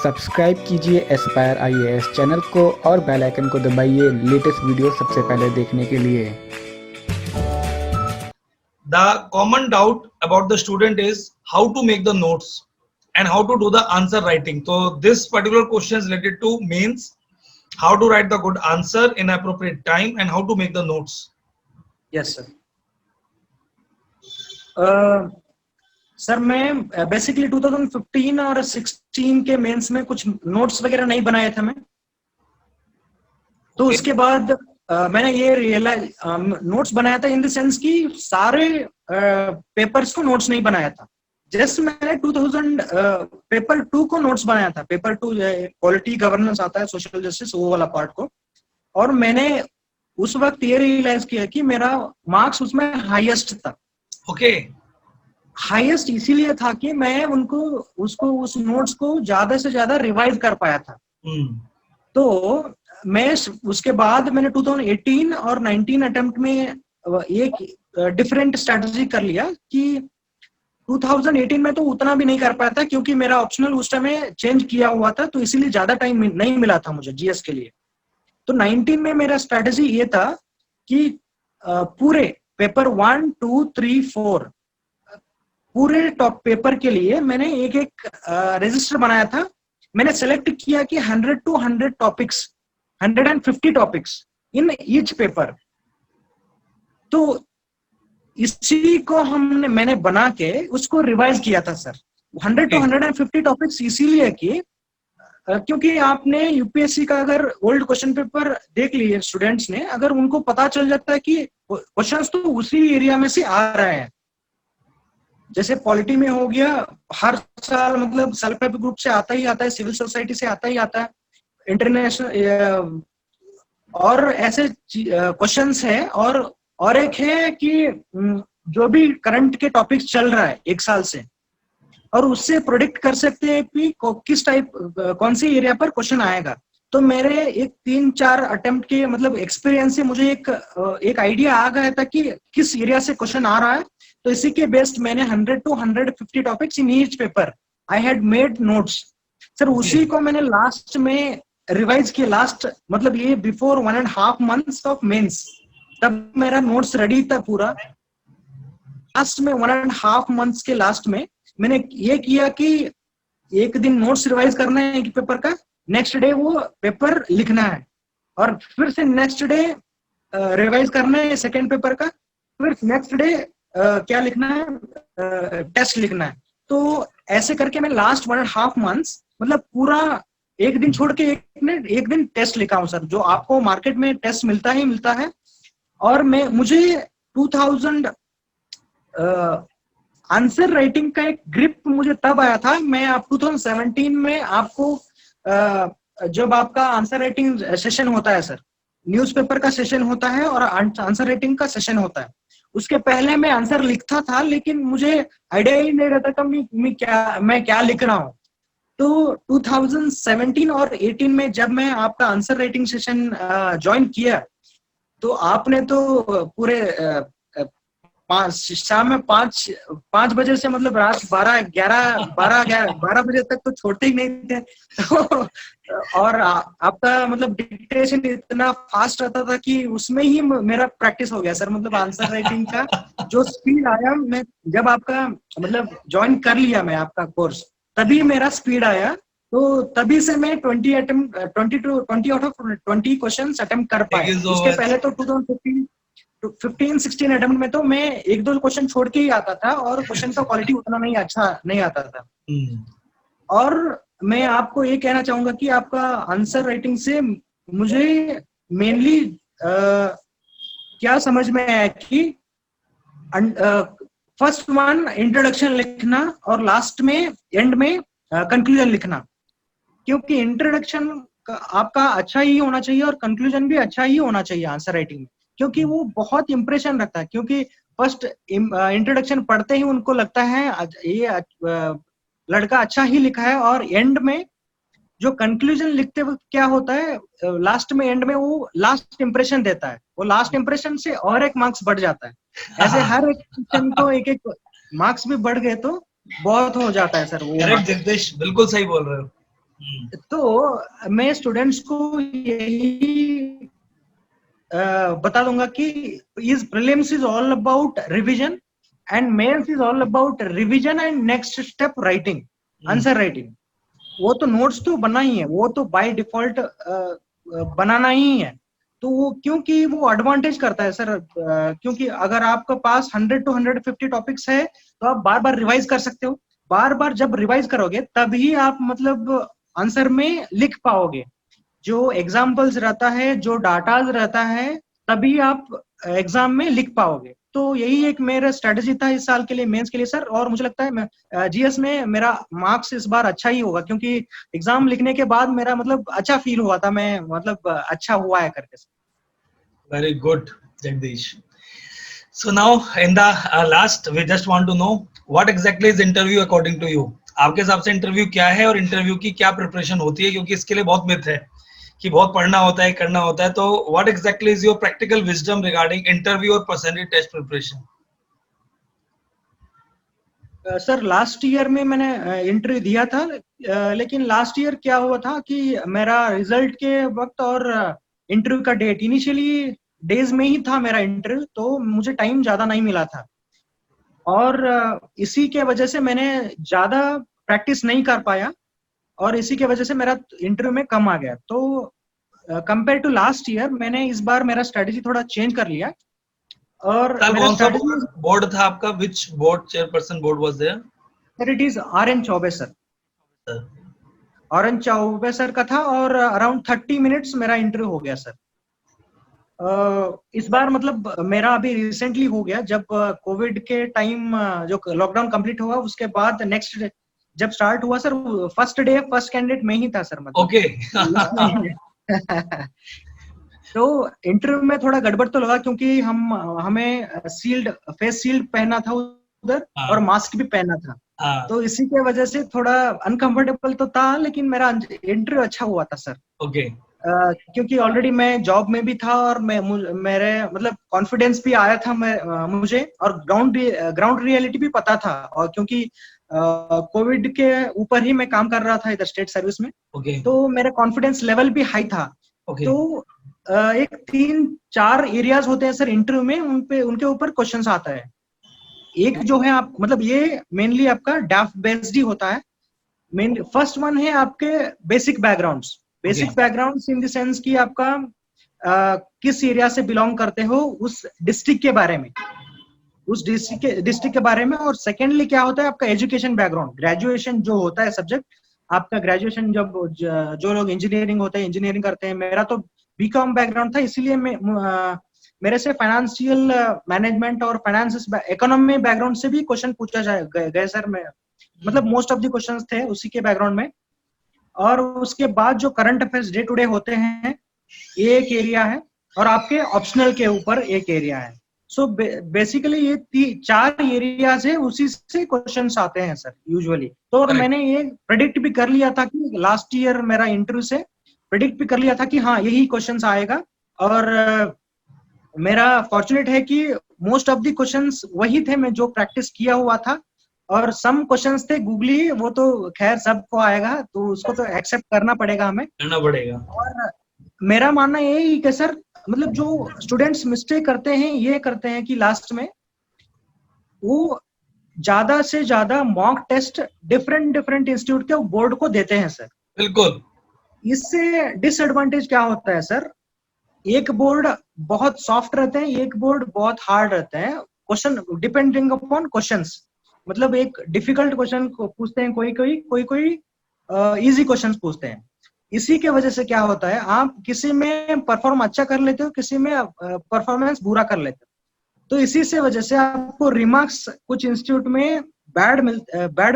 Subscribe कीजिए Aspire IAS channel को और बेल आइकन को दबाइए लेटेस्ट वीडियो सबसे पहले देखने के लिए। The common doubt about the student is how to make the notes and how to do the answer writing. So this particular question is related to mains, how to write the good answer in appropriate time and how to make the notes. Yes sir. Sir मैं basically 2015 और 16 के mains में कुछ notes वगैरह नहीं बनाए थे मैं, तो उसके बाद मैंने ये रियलाइज नोट्स बनाया था इन द सेंस कि सारे पेपर्स को नोट्स नहीं बनाया था। जस्ट मैंने 2000 पेपर 2 को नोट्स बनाया था। पेपर 2 पॉलिटी गवर्नेंस आता है, सोशल जस्टिस, वो वाला पार्ट को। और मैंने उस वक्त ये रियलाइज किया कि मेरा मार्क्स उसमें हाईएस्ट था। ओके, हाईएस्ट इसीलिए था कि मैं उस नोट्स को ज्यादा से ज्यादा रिवाइज कर पाया था। तो मैं उसके बाद मैंने 2018 और 19 अटेम्प्ट में एक डिफरेंट स्ट्रेटजी कर लिया कि 2018 में तो उतना भी नहीं कर पाया था क्योंकि मेरा ऑप्शनल उस टाइम में चेंज किया हुआ था, तो इसीलिए ज्यादा टाइम नहीं मिला था मुझे जीएस के लिए। तो 19 में मेरा स्ट्रेटजी ये था कि पूरे पेपर 1, 2, 3, 4 पूरे टॉप पेपर के लिए मैंने एक रजिस्टर बनाया था। मैंने सेलेक्ट किया कि 100 to 100 topics, 150 topics in each paper. तो इसी को मैंने बना के उसको रिवाइज किया था सर। 100 to 150 टॉपिक्स इसीलिए कि क्योंकि आपने यूपीएससी का अगर ओल्ड क्वेश्चन पेपर देख लिए स्टूडेंट्स ने, अगर उनको पता चल जाता है कि क्वेश्चंस तो उसी एरिया में से आ रहे हैं। जैसे पॉलिटी में हो गया, हर साल मतलब सेल्फ हेल्प ग्रुप से आता ही आता है, सिविल सोसाइटी से आता ही आता है, इंटरनेशनल और ऐसे क्वेश्चंस है। और एक है कि जो भी करंट के टॉपिक्स चल रहा है एक साल से, और उससे प्रोडिक्ट कर सकते हैं कि किस टाइप कौन सी एरिया पर क्वेश्चन आएगा। तो मेरे एक 3-4 अटेम्प्ट के मतलब एक्सपीरियंस से मुझे एक आइडिया आ गया था कि किस एरिया से क्वेश्चन आ रहा है। तो इसी के बेस्ड मैंने 100 to 150 topics in each paper I had made notes sir. उसी को मैंने लास्ट में रिवाइज किया, लास्ट मतलब ये बिफोर 1.5 months ऑफ मेंस, तब मेरा नोट्स रेडी था पूरा। लास्ट में 1.5 months के लास्ट में मैंने ये किया कि एक दिन नोट्स रिवाइज करना है एक पेपर का, नेक्स्ट डे वो पेपर लिखना है, और फिर से नेक्स्ट डे रिवाइज करना है सेकेंड पेपर का, फिर नेक्स्ट डे क्या लिखना है, टेस्ट लिखना है। तो ऐसे करके मैं लास्ट 1.5 months मतलब पूरा एक दिन छोड़ के एक दिन टेस्ट लिखा हूँ सर, जो आपको मार्केट में टेस्ट मिलता ही मिलता है। और मुझे 2000 आंसर राइटिंग का एक ग्रिप मुझे तब आया था। मैं आप 2017 में आपको जब आपका आंसर राइटिंग सेशन होता है सर, न्यूज़पेपर का सेशन होता है और आंसर राइटिंग का सेशन होता है, उसके पहले मैं आंसर लिखता था लेकिन मुझे आइडिया ही नहीं रहता था मैं क्या लिख रहा हूँ। तो 2017 और 18 में जब मैं आपका आंसर राइटिंग सेशन ज्वाइन किया, तो आपने तो पूरे शाम में 5 बजे से मतलब रात 12 बजे तक तो छोड़ते ही नहीं थे। तो और आपका मतलब डिक्टेशन इतना फास्ट रहता था कि उसमें ही मेरा प्रैक्टिस हो गया सर। मतलब आंसर राइटिंग का जो स्पीड आया, मैं जब आपका मतलब ज्वाइन कर लिया मैं आपका कोर्स, तभी मेरा स्पीड आया। तो तभी से मैं 20 out of 20 क्वेश्चन अटेम्प्ट कर पाया। उसके पहले तो 2015-16 अटेम्प्ट में तो मैं 1-2 क्वेश्चन छोड़ के ही आता था और क्वेश्चन का क्वालिटी उतना नहीं आता था। और मैं आपको ये कहना चाहूंगा कि आपका आंसर राइटिंग से मुझे मेनली क्या समझ में आया कि फर्स्ट वन इंट्रोडक्शन लिखना और लास्ट में एंड में कंक्लूजन लिखना। क्योंकि इंट्रोडक्शन आपका अच्छा ही होना चाहिए और कंक्लूजन भी अच्छा ही होना चाहिए आंसर राइटिंग में, क्योंकि वो बहुत इंप्रेशन रखता है। क्योंकि फर्स्ट इंट्रोडक्शन पढ़ते ही उनको लगता है ये लड़का अच्छा ही लिखा है, और एंड में जो कंक्लूजन लिखते वक्त क्या होता है, लास्ट में एंड में वो लास्ट इंप्रेशन देता है, वो लास्ट इंप्रेशन से और एक मार्क्स बढ़ जाता है। ऐसे हर एक क्वेश्चन को एक मार्क्स भी बढ़ गए तो बहुत हो जाता है सर वो। करेक्ट जगदीश, बिल्कुल सही बोल रहे हो। तो मैं स्टूडेंट्स को यही बता दूंगा कि is prelims is all about revision and mains is all about revision and next step writing, answer writing. वो तो नोट्स तो बना ही है, वो तो बाय डिफॉल्ट बनाना ही है। तो वो क्योंकि वो एडवांटेज करता है सर, क्योंकि अगर आपके पास 100 to 150 टॉपिक्स है तो आप बार बार रिवाइज कर सकते हो। बार बार जब रिवाइज करोगे तभी आप मतलब आंसर में लिख पाओगे। जो एग्जाम्पल्स रहता है, जो डाटाज रहता है, तभी आप एग्जाम में लिख पाओगे। तो यही एक मेरा स्ट्रेटेजी था इस साल के लिए, मेंस के लिए सर। और मुझे लगता है जीएस में मेरा मार्क्स इस बार अच्छा ही होगा, क्योंकि एग्जाम लिखने के बाद मेरा मतलब अच्छा फील हुआ था, मैं मतलब अच्छा हुआ है करके। Very good Jagdish. So now in the last we just want to know what exactly is interview according to you। आपके हिसाब से इंटरव्यू क्या है और इंटरव्यू की क्या प्रिपरेशन होती है, क्योंकि इसके लिए बहुत मिथ है कि बहुत पढ़ना होता है, करना होता है। तो what exactly is your practical wisdom regarding interview और personal test preparation? Sir last year में मैंने इंटरव्यू दिया था, लेकिन लास्ट ईयर क्या हुआ था कि मेरा रिजल्ट के वक्त और इंटरव्यू का डेट इनिशियली डेज में ही था मेरा इंटरव्यू, तो मुझे टाइम ज्यादा नहीं मिला था और इसी के वजह से मैंने ज्यादा प्रैक्टिस नहीं कर पाया और इसी के वजह से मेरा इंटरव्यू में कम आ गया। तो कंपेयर टू लास्ट ईयर मैंने इस बार मेरा स्ट्रेटेजी थोड़ा चेंज कर लिया। और कौन सा बोर्ड था आपका? Which board chairperson board was there? Sir it is RN. Choubey sir. RN. Choubey sir का था और अराउंड 30 मिनट्स मेरा इंटरव्यू हो गया सर। इस बार मतलब मेरा अभी रिसेंटली हो गया, जब कोविड के टाइम जो लॉकडाउन कंप्लीट हुआ उसके बाद नेक्स्ट जब स्टार्ट हुआ sir, first day first candidate में ही था सर मतलब। ओके। तो इंटरव्यू में थोड़ा गड़बड़ तो लगा, क्योंकि हमें सील्ड फेस शील्ड पहना था उधर और मास्क भी पहना था। तो इसी के वजह से थोड़ा अनकंफर्टेबल तो था, लेकिन मेरा इंटरव्यू अच्छा हुआ था सर। ओके। क्योंकि ऑलरेडी मैं जॉब में भी था और मेरे मतलब कॉन्फिडेंस भी आया था मुझे, और ग्राउंड रियलिटी भी पता था, और क्योंकि कोविड के ऊपर ही मैं काम कर रहा था इधर स्टेट सर्विस में। तो मेरा कॉन्फिडेंस लेवल भी हाई था। तो एक 3-4 एरियाज होते हैं सर इंटरव्यू में, उनके ऊपर क्वेश्चंस आता है। एक जो है आप मतलब ये मेनली आपका डैफ बेस्ड ही होता है। मेन फर्स्ट वन है आपके basic backgrounds. Basic background in the sense कि आपका किस एरिया से बिलोंग करते हो, उस डिस्ट्रिक्ट के बारे में, उस डिस्ट्रिक्ट के बारे में। और सेकेंडली क्या होता है आपका एजुकेशन बैकग्राउंड, ग्रेजुएशन जो होता है सब्जेक्ट आपका, ग्रेजुएशन जब जो लोग इंजीनियरिंग होते हैं इंजीनियरिंग करते हैं, मेरा तो बीकॉम बैकग्राउंड था, इसीलिए मेरे से फाइनेंशियल मैनेजमेंट और फाइनेंस इकोनॉमी बैकग्राउंड से भी क्वेश्चन पूछा गए सर। मैं मतलब मोस्ट ऑफ द क्वेश्चंस थे उसी के बैकग्राउंड में। और उसके बाद जो current affairs day to day होते हैं, ये एक एरिया है, और आपके ऑप्शनल के ऊपर एक एरिया है। सो बेसिकली ये 4 एरियाज है, उसी से क्वेश्चंस आते हैं सर यूजुअली। तो और मैंने ये प्रेडिक्ट भी कर लिया था कि लास्ट ईयर मेरा इंटरव्यू से प्रेडिक्ट भी कर लिया था कि हाँ यही क्वेश्चंस आएगा। और मेरा फॉर्चुनेट है कि मोस्ट ऑफ द क्वेश्चंस वही थे मैं जो प्रैक्टिस किया हुआ था, और सम क्वेश्चंस थे गूगली, वो तो खैर सबको आएगा, तो उसको तो एक्सेप्ट करना पड़ेगा, हमें करना पड़ेगा। और मेरा मानना यही कि सर मतलब जो स्टूडेंट्स मिस्टेक करते हैं, ये करते हैं कि लास्ट में वो ज्यादा से ज्यादा मॉक टेस्ट डिफरेंट इंस्टीट्यूट के बोर्ड को देते हैं सर। बिल्कुल। इससे डिसएडवांटेज क्या होता है सर, एक बोर्ड बहुत सॉफ्ट रहते हैं, एक बोर्ड बहुत हार्ड रहते हैं। क्वेश्चन डिपेंडिंग अपॉन क्वेश्चंस, मतलब एक डिफिकल्ट क्वेश्चन पूछते हैं, कोई इजी क्वेश्चंस पूछते हैं। इसी के वजह से क्या होता है, आप किसी में परफॉर्म अच्छा कर लेते हो, किसी में परफॉर्मेंस बुरा कर लेते हो। तो इसी से वजह से आपको रिमार्क्स कुछ इंस्टीट्यूट में बैड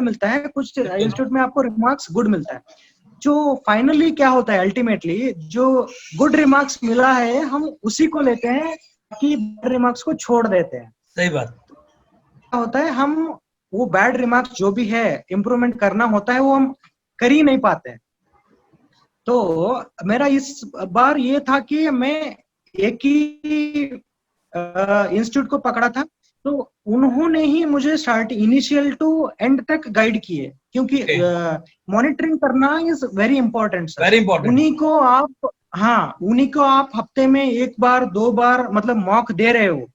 मिलता है, कुछ इंस्टीट्यूट में आपको रिमार्क्स गुड मिलता है। जो फाइनली क्या होता है, अल्टीमेटली जो गुड रिमार्क्स मिला है हम उसी को लेते हैं, कि बैड रिमार्क्स को छोड़ देते हैं। सही बात। क्या होता है, हम वो बैड रिमार्क्स जो भी है इम्प्रूवमेंट करना होता है, वो हम कर ही नहीं पाते हैं। तो मेरा इस बार ये था कि मैं एक ही इंस्टीट्यूट को पकड़ा था, तो उन्होंने ही मुझे स्टार्ट इनिशियल टू एंड तक गाइड किए, क्योंकि मॉनिटरिंग करना is very important sir. Very important. उन्हीं को आप हफ्ते में 1 बार 2 बार मतलब मॉक दे रहे हो,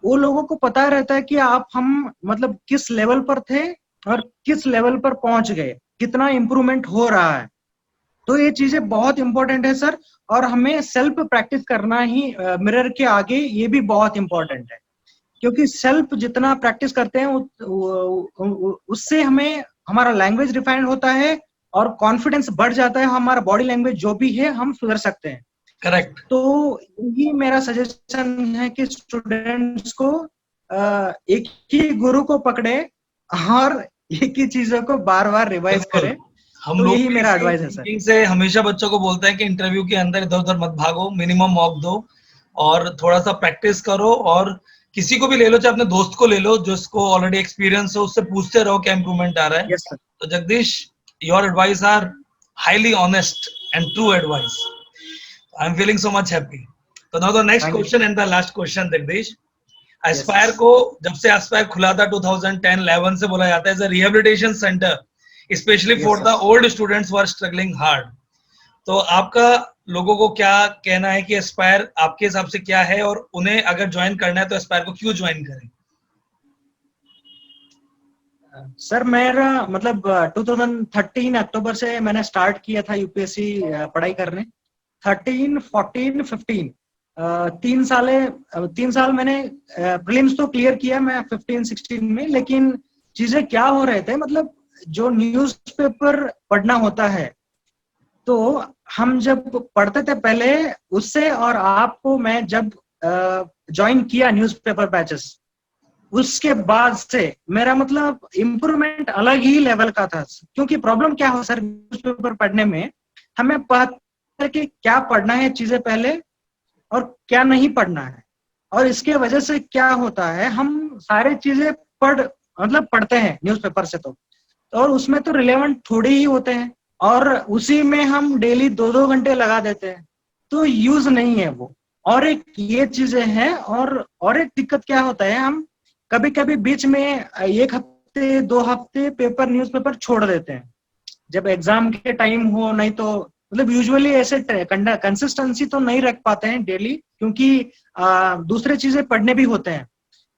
वो लोगों को पता रहता है कि हम मतलब किस लेवल पर थे और किस लेवल पर पहुंच गए, कितना इम्प्रूवमेंट हो रहा है। तो ये चीजें बहुत इंपॉर्टेंट है सर, और हमें सेल्फ प्रैक्टिस करना ही मिरर के आगे ये भी बहुत इंपॉर्टेंट है, क्योंकि सेल्फ जितना प्रैक्टिस करते हैं उससे हमें हमारा लैंग्वेज रिफाइंड होता है और कॉन्फिडेंस बढ़ जाता है, हमारा बॉडी लैंग्वेज जो भी है हम सुधर सकते हैं। करेक्ट। तो ये मेरा सजेशन है कि स्टूडेंट्स को एक ही गुरु को पकड़े और एक ही चीजों को बार बार रिवाइज करें। हम तो लोग यही मेरा एडवाइस है सर। से हमेशा बच्चों को बोलते हैं कि इंटरव्यू के अंदर इधर उधर मत भागो, मिनिमम मॉक दो और थोड़ा सा प्रैक्टिस करो, और किसी को भी ले लो, चाहे अपने दोस्त को ले लो जिसको ऑलरेडी एक्सपीरियंस हो, उससे पूछते रहो क्या इंप्रूवमेंट आ रहा है। Yes sir. तो Jagdish, your advice are highly honest and true advice. I am feeling so much happy. तो now the next question and the last question Jagdish. Aspire को जब से एस्पायर खुला था 2010-11 से बोला जाता है as a rehabilitation centre specially for the old students who are struggling hard. तो आपका लोगों को क्या कहना है कि एस्पायर आपके हिसाब से क्या है, और उन्हें अगर ज्वाइन करना है तो एस्पायर को क्यों ज्वाइन करें? सर मेरा मतलब 2013 अक्टूबर से मैंने स्टार्ट किया था यूपीएससी पढ़ाई करने। 13, 14, 15 3 साल मैंने प्रीलिम्स तो क्लियर किया मैं 15-16 में। लेकिन चीजें क्या हो रहे थे, मतलब जो न्यूज़पेपर पढ़ना होता है, तो हम जब पढ़ते थे पहले उससे, और आपको मैं जब ज्वाइन किया न्यूज़पेपर बैचेस, उसके बाद से मेरा मतलब इम्प्रूवमेंट अलग ही लेवल का था। क्योंकि प्रॉब्लम क्या हो सर, न्यूज़पेपर पढ़ने में हमें पता है कि क्या पढ़ना है चीजें पहले और क्या नहीं पढ़ना है, और इसके वजह से क्या होता है, हम सारे चीजें पढ़ते हैं न्यूज़पेपर से, तो और उसमें तो रिलेवेंट थोड़े ही होते हैं, और उसी में हम डेली 2-2 घंटे लगा देते हैं, तो यूज नहीं है वो। और एक ये चीजें हैं, और एक दिक्कत क्या होता है, हम कभी कभी बीच में 1 हफ्ते 2 हफ्ते न्यूज़पेपर छोड़ देते हैं जब एग्जाम के टाइम हो, नहीं तो मतलब यूजुअली ऐसे कंसिस्टेंसी तो नहीं रख पाते हैं डेली, क्योंकि दूसरे चीजें पढ़ने भी होते हैं।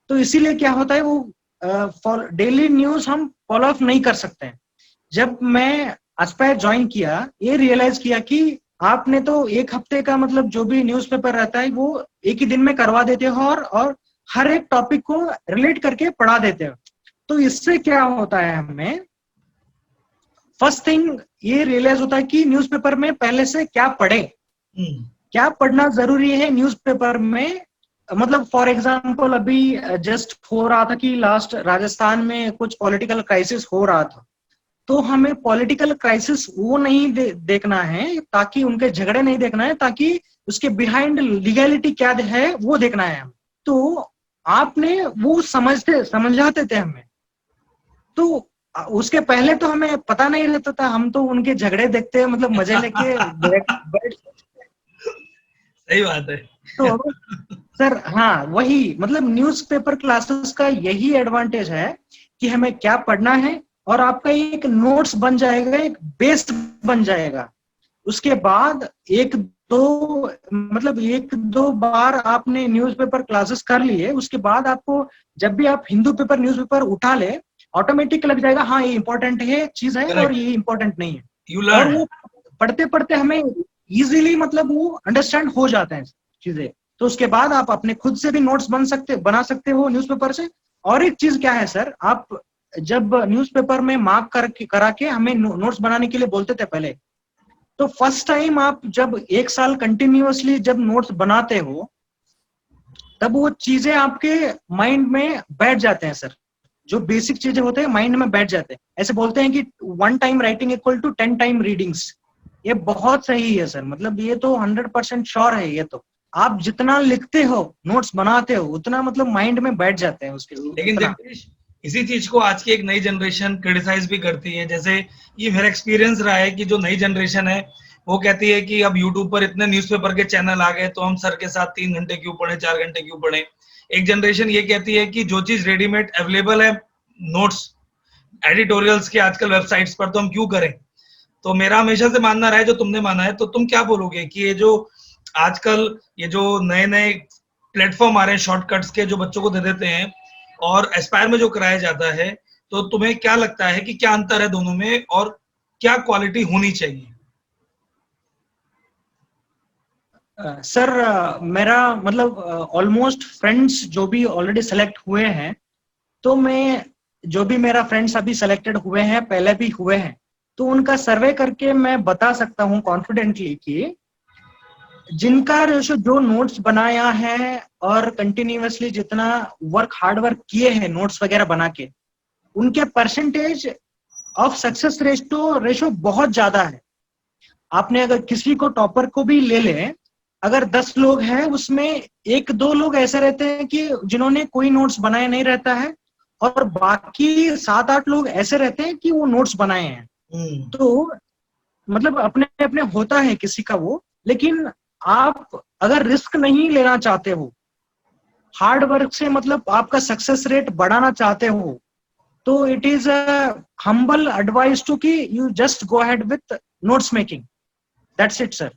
तो इसीलिए क्या होता है, वो डेली न्यूज हम फॉलो अप नहीं कर सकते हैं। जब मैं एस्पायर ज्वाइन किया, ये रियलाइज किया कि आपने तो 1 हफ्ते का मतलब जो भी न्यूज़पेपर रहता है वो एक ही दिन में करवा देते हो, और हर एक टॉपिक को रिलेट करके पढ़ा देते हो। तो इससे क्या होता है, हमें फर्स्ट थिंग ये रियलाइज होता है कि न्यूज़पेपर में पहले से क्या पढ़े, क्या पढ़ना जरूरी है न्यूज़पेपर में। मतलब फॉर एग्जांपल अभी जस्ट हो रहा था कि लास्ट राजस्थान में कुछ पॉलिटिकल क्राइसिस हो रहा था, तो हमें पॉलिटिकल क्राइसिस वो नहीं देखना है, ताकि उनके झगड़े नहीं देखना है, ताकि उसके बिहाइंड लीगैलिटी क्या है वो देखना है हमें। तो आपने वो समझाते थे हमें, तो उसके पहले तो हमें पता नहीं रहता था, हम तो उनके झगड़े देखते मतलब मजे लेके सही बात है। तो सर हाँ, वही मतलब न्यूज़पेपर क्लासेस का यही एडवांटेज है कि हमें क्या पढ़ना है, और आपका एक नोट्स बन जाएगा, एक बेस बन जाएगा। उसके बाद 1-2 बार आपने न्यूज़पेपर क्लासेस कर लिए, उसके बाद आपको जब भी आप न्यूज़पेपर उठा ले, ऑटोमेटिक लग जाएगा हाँ ये इंपॉर्टेंट है चीज है, और ये इंपॉर्टेंट नहीं है। और वो पढ़ते पढ़ते हमें इजीली मतलब वो अंडरस्टैंड हो जाते हैं चीजें। तो उसके बाद आप अपने खुद से भी नोट्स बना सकते हो न्यूज़पेपर से। और एक चीज क्या है सर, आप जब न्यूज़पेपर में मार्क करा के हमें नोट्स बनाने के लिए बोलते थे पहले, तो फर्स्ट टाइम आप जब 1 साल कंटिन्यूअसली जब नोट्स बनाते हो, तब वो चीजें आपके माइंड में बैठ जाते हैं सर। जो बेसिक चीजें होते हैं माइंड में बैठ जाते हैं। ऐसे बोलते हैं कि 1 time writing equal to 10 time readings. ये बहुत सही है सर, मतलब ये तो 100% श्योर है। ये तो आप जितना लिखते हो, नोट्स बनाते हो, उतना मतलब माइंड में बैठ जाते हैं उसके। लेकिन जगदीश, इसी चीज को आज की एक नई जनरेशन क्रिटिसाइज भी करती है। जैसे ये मेरा एक्सपीरियंस रहा है कि जो नई जनरेशन है वो कहती है कि अब यूट्यूब पर इतने न्यूज़पेपर के चैनल आ गए, तो हम सर के साथ 3 घंटे क्यों पढ़े, 4 घंटे क्यों पढ़े। एक जनरेशन ये कहती है कि जो चीज रेडीमेड अवेलेबल है, नोट्स एडिटोरियल्स के आजकल वेबसाइट्स पर, तो हम क्यों करें। तो मेरा हमेशा से मानना रहा है, जो तुमने माना है, तो तुम क्या बोलोगे कि ये जो आजकल ये जो नए नए प्लेटफॉर्म आ रहे हैं शॉर्टकट्स के, जो बच्चों को दे देते हैं, और एस्पायर में जो कराया जाता है, तो तुम्हें क्या लगता है कि क्या अंतर है दोनों में और क्या क्वालिटी होनी चाहिए? सर मेरा मतलब ऑलमोस्ट फ्रेंड्स जो भी ऑलरेडी सेलेक्ट हुए हैं, तो मैं जो भी मेरा फ्रेंड्स अभी सेलेक्टेड हुए हैं, पहले भी हुए हैं, तो उनका सर्वे करके मैं बता सकता हूं कॉन्फिडेंटली कि जिनका जो नोट्स बनाया है और कंटिन्यूअसली जितना हार्ड वर्क किए हैं नोट्स वगैरह बना के, उनके परसेंटेज ऑफ सक्सेस रेशो बहुत ज्यादा है। आपने अगर किसी को टॉपर को भी ले लें, अगर 10 लोग हैं उसमें 1-2 लोग ऐसे रहते हैं कि जिन्होंने कोई नोट्स बनाया नहीं रहता है, और बाकी 7-8 लोग ऐसे रहते हैं कि वो नोट्स बनाए हैं। तो मतलब अपने अपने होता है किसी का वो, लेकिन आप अगर रिस्क नहीं लेना चाहते हो, हार्ड वर्क से मतलब आपका सक्सेस रेट बढ़ाना चाहते हो, तो it is a humble advice to कि you just go ahead with notes making, that's it sir.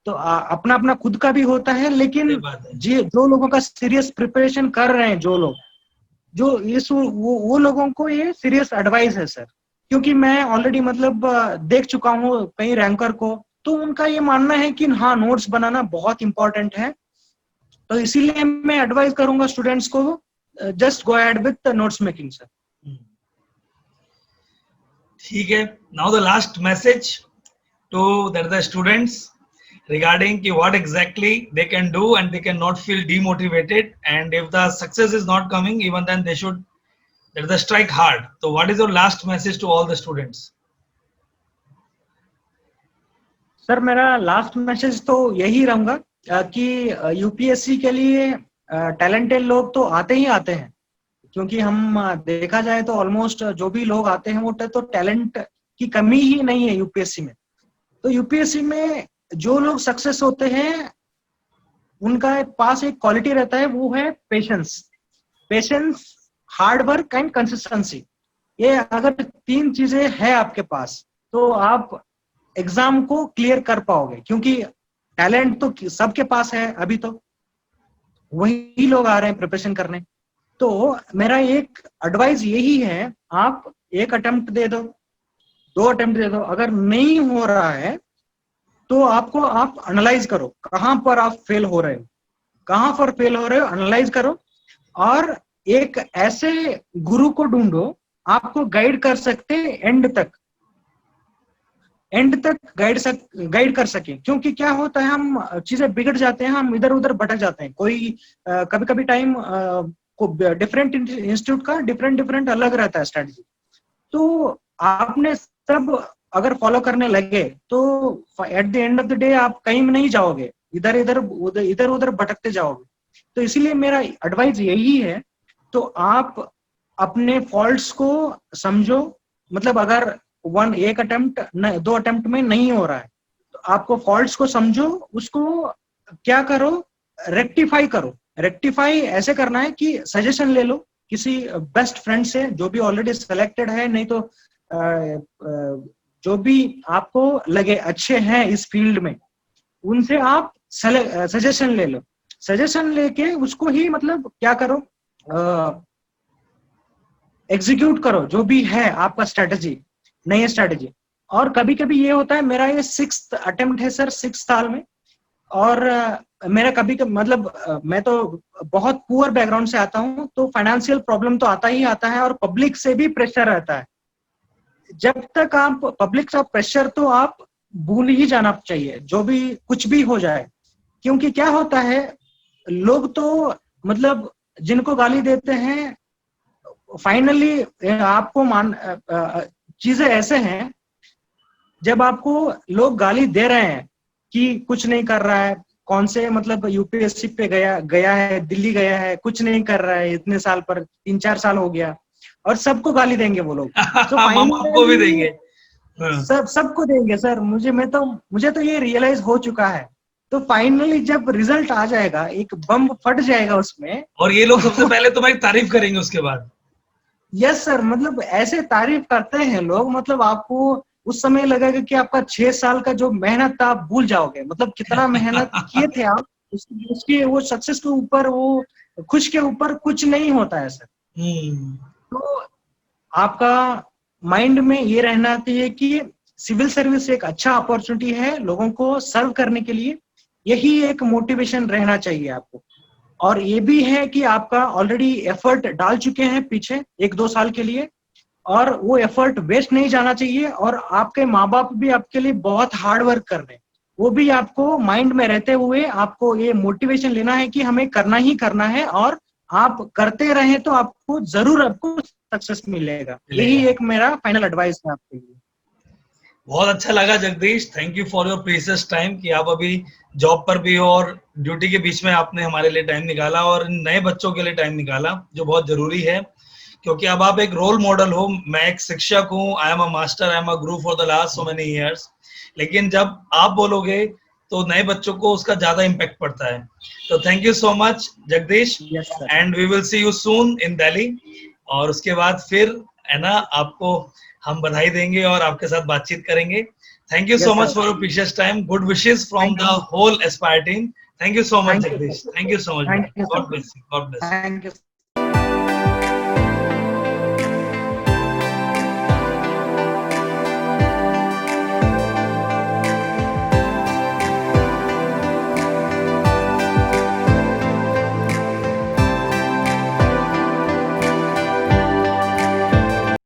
तो अपना अपना खुद का भी होता है, लेकिन जी जो लोगों का सीरियस प्रिपरेशन कर रहे हैं, जो लोग जो इस वो लोगों को ये सीरियस एडवाइस है सर, क्योंकि मैं ऑलरेडी मतलब देख चुका हूँ कई रैंकर को, तो उनका ये मानना है कि हाँ नोट्स बनाना बहुत इंपॉर्टेंट है। तो इसीलिए मैं एडवाइस करूंगा स्टूडेंट्स को, just go ahead with notes making sir. ठीक है, now the last message to the students regarding what exactly they can do and they cannot feel demotivated, and if the success is not coming, even then they should strike hard. So what is your last message to all the students? Sir मेरा last message तो यही रहूंगा कि UPSC के लिए talented लोग तो आते ही आते हैं, क्योंकि हम देखा जाए तो ऑलमोस्ट जो भी लोग आते हैं वो तो टैलेंट की कमी ही नहीं है यूपीएससी में। तो यूपीएससी में जो लोग सक्सेस होते हैं उनका पास एक क्वालिटी रहता है, वो है patience, hard work and consistency. ये अगर 3 चीजें है आपके पास तो आप एग्जाम को क्लियर कर पाओगे, क्योंकि टैलेंट तो सबके पास है, अभी तो वही लोग आ रहे हैं प्रिपरेशन करने। तो मेरा एक एडवाइस यही है, आप 1 अटेम्प्ट दे दो, 2 अटेम्प्ट दे दो, अगर नहीं हो रहा है तो आप एनालाइज करो कहां पर आप फेल हो रहे हो, एनालाइज करो, और एक ऐसे गुरु को ढूंढो आपको गाइड कर सकते एंड तक गाइड कर सके। क्योंकि क्या होता है, हम चीजें बिगड़ जाते हैं, हम इधर उधर भटक जाते हैं। कोई कभी कभी टाइम को डिफरेंट इंस्टीट्यूट का डिफरेंट अलग रहता है स्ट्रेटजी, तो आपने सब अगर फॉलो करने लगे तो at the end of the day आप कहीं में नहीं जाओगे, इधर उधर भटकते जाओगे। तो इसीलिए मेरा एडवाइस यही है, तो आप अपने फॉल्ट्स को समझो, मतलब अगर 1 अटेम्प्ट 2 अटेम्प्ट में नहीं हो रहा है तो आपको फॉल्ट्स को समझो, उसको क्या करो, रेक्टिफाई ऐसे करना है कि सजेशन ले लो किसी बेस्ट फ्रेंड से जो भी ऑलरेडी सिलेक्टेड है, नहीं तो जो भी आपको लगे अच्छे हैं इस फील्ड में, उनसे आप सजेशन ले लो। सजेशन लेके उसको ही मतलब क्या करो, एग्जीक्यूट करो जो भी है आपका स्ट्रेटजी, नई स्ट्रेटजी। और कभी कभी ये होता है, मेरा ये 6th अटेम्प्ट है सर 6 साल में, और मेरा कभी मतलब मैं तो बहुत पुअर बैकग्राउंड से आता हूँ, तो फाइनेंशियल प्रॉब्लम तो आता ही आता है, और पब्लिक से भी प्रेशर रहता है। जब तक आप पब्लिक का प्रेशर तो आप भूल ही जाना चाहिए, जो भी कुछ भी हो जाए। क्योंकि क्या होता है, लोग तो मतलब जिनको गाली देते हैं, फाइनली आपको चीजें ऐसे हैं, जब आपको लोग गाली दे रहे हैं कि कुछ नहीं कर रहा है, कौन से मतलब यूपीएससी पे गया है, दिल्ली गया है, कुछ नहीं कर रहा है, इतने साल पर 3-4 साल हो गया, और सबको गाली देंगे वो लोग। तो आपको भी देंगे, सबको देंगे सर। मुझे तो ये रियलाइज हो चुका है तो फाइनली जब रिजल्ट आ जाएगा, एक बम फट जाएगा उसमें, और ये लोग सबसे पहले तुम्हारी तारीफ करेंगे उसके बाद। यस सर, मतलब ऐसे तारीफ करते हैं लोग, मतलब आपको उस समय लगेगा कि आपका 6 साल का जो मेहनत था आप भूल जाओगे, मतलब कितना मेहनत किए थे आप, उसके वो सक्सेस के ऊपर, वो खुश के ऊपर कुछ नहीं होता है सर। तो आपका माइंड में ये रहना चाहिए कि सिविल सर्विस एक अच्छा अपॉर्चुनिटी है लोगों को सर्व करने के लिए, यही एक मोटिवेशन रहना चाहिए आपको। और ये भी है कि आपका ऑलरेडी एफर्ट डाल चुके हैं पीछे 1-2 साल के लिए, और वो एफर्ट वेस्ट नहीं जाना चाहिए, और आपके माँ बाप भी आपके लिए बहुत हार्ड वर्क कर रहे हैं, वो भी आपको माइंड में रहते हुए आपको ये मोटिवेशन लेना है कि हमें करना ही करना है, और आप करते रहें तो आपको जरूर आपको सक्सेस मिलेगा। यही एक मेरा फाइनल एडवाइस है आपके लिए। बहुत अच्छा लगा Jagdish, thank you for your precious time कि आप अभी जॉब पर भी हो और ड्यूटी के बीच में आपने हमारे लिए टाइम निकाला और नए बच्चों के लिए टाइम निकाला, जो बहुत जरूरी है, क्योंकि अब आप एक रोल मॉडल हो। मैं एक शिक्षक हूँ, I am a master, I am a guru for the last so many years, लेकिन जब आप बोलोगे तो नए बच्चों को उसका ज्यादा इम्पैक्ट पड़ता है। तो thank you so much Jagdish, and we will see you soon in Delhi. और उसके बाद फिर है ना, आपको हम बधाई देंगे और आपके साथ बातचीत करेंगे। Thank you so much for your precious time, good wishes from the whole Aspire team. Thank you so much Jagdish, thank you so much, God bless you, God bless you. Thank you.